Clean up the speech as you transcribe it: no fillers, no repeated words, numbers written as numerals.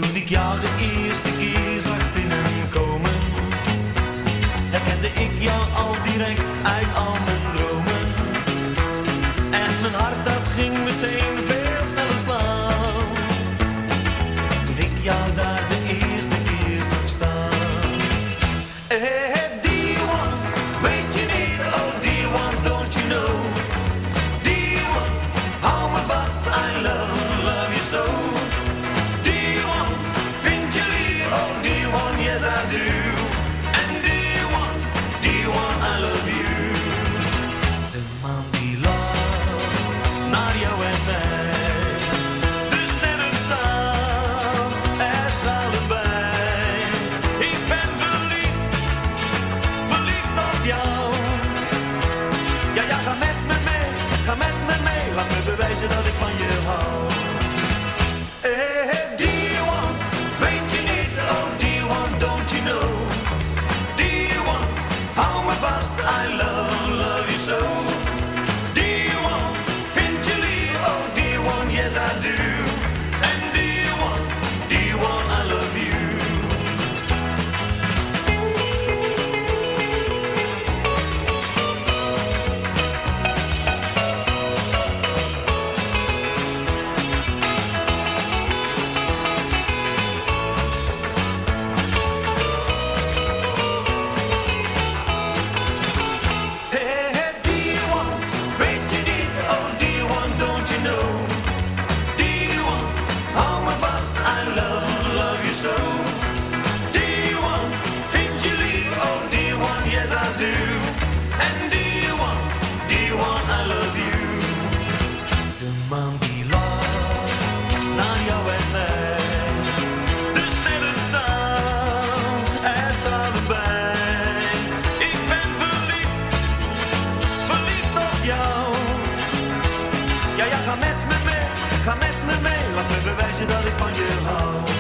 Toen ik jou de eerste keer zag binnenkomen, herkende ik jou al direct uit al mijn dromen. En mijn hart dat ging meteen veel sneller slaan, toen ik jou daar de eerste keer zag staan. Hey, dear one, weet je niet, oh dear one, don't you know? Dear one, hou me vast, I love you so. Yes, I do. And dear one, I love you. De man die lacht naar jou en mij. De sterren staan er stralen bij. Ik ben verliefd, verliefd op jou. Ja, ja, ga met me mee, ga met me mee. Laat me bewijzen dat ik van je hou. Hey, dear one, weet je niet, oh dear one, don't you know? Dear one, hou me vast, I love you so. Dear one, vind je lief, oh dear one, yes I do. And dear one, I love you. Ga met me mee, laat me bewijzen dat ik van je hou.